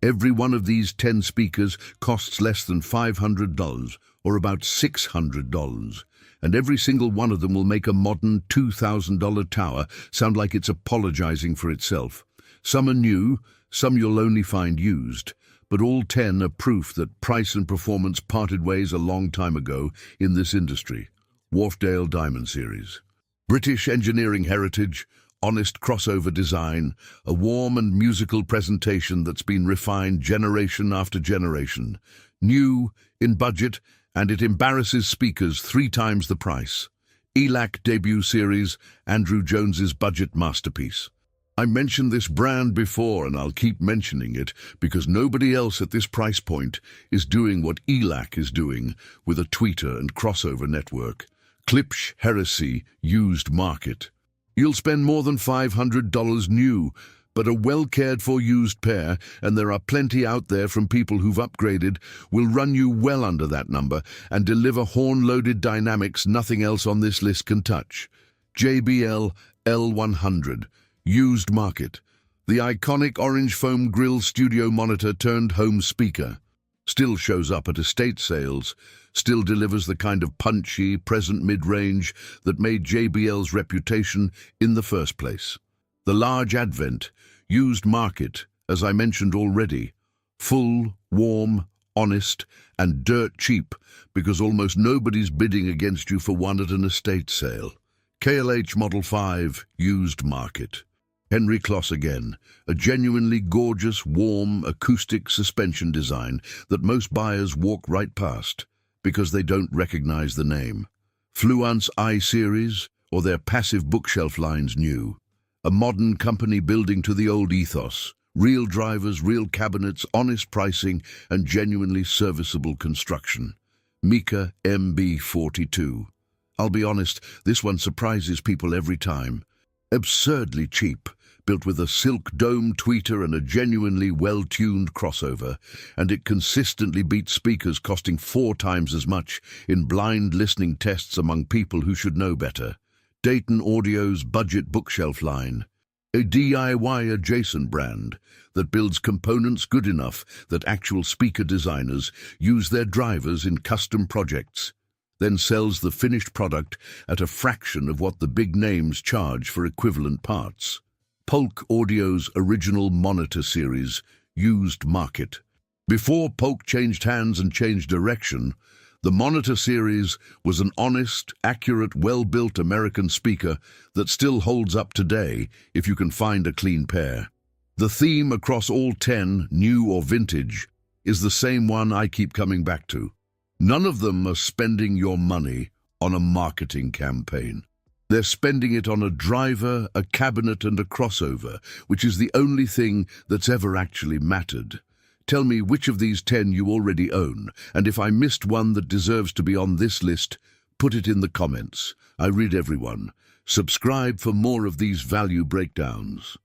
Every one of these 10 speakers costs less than $500, or about $600, and every single one of them will make a modern $2,000 tower sound like it's apologizing for itself. Some are new, some you'll only find used, but all 10 are proof that price and performance parted ways a long time ago in this industry. Wharfedale Diamond Series. British engineering heritage, honest crossover design, a warm and musical presentation that's been refined generation after generation. New, in budget, and it embarrasses speakers 3 times the price. ELAC debut series, Andrew Jones's budget masterpiece. I mentioned this brand before and I'll keep mentioning it because nobody else at this price point is doing what ELAC is doing with a tweeter and crossover network. Klipsch Heresy used market. You'll spend more than $500 new, but a well-cared-for used pair, and there are plenty out there from people who've upgraded, will run you well under that number and deliver horn-loaded dynamics nothing else on this list can touch. JBL L100, used market. The iconic orange foam grille studio monitor turned home speaker. Still shows up at estate sales, still delivers the kind of punchy, present mid-range that made JBL's reputation in the first place. The large advent, used market, as I mentioned already, full, warm, honest, and dirt cheap because almost nobody's bidding against you for one at an estate sale. KLH Model 5, used market. Henry Kloss again, a genuinely gorgeous, warm, acoustic suspension design that most buyers walk right past because they don't recognize the name. Fluence I-Series, or their passive bookshelf lines new. A modern company building to the old ethos. Real drivers, real cabinets, honest pricing, and genuinely serviceable construction. Mika MB42. I'll be honest, this one surprises people every time. Absurdly cheap, built with a silk dome tweeter and a genuinely well-tuned crossover, and it consistently beats speakers costing 4 times as much in blind listening tests among people who should know better. Dayton Audio's budget bookshelf line, a DIY adjacent brand that builds components good enough that actual speaker designers use their drivers in custom projects, then sells the finished product at a fraction of what the big names charge for equivalent parts. Polk Audio's original monitor series, used market. Before Polk changed hands and changed direction, the monitor series was an honest, accurate, well-built American speaker that still holds up today if you can find a clean pair. The theme across all 10, new or vintage, is the same one I keep coming back to. None of them are spending your money on a marketing campaign. They're spending it on a driver, a cabinet, and a crossover, which is the only thing that's ever actually mattered. Tell me which of these 10 you already own, and if I missed one that deserves to be on this list, put it in the comments. I read everyone. Subscribe for more of these value breakdowns.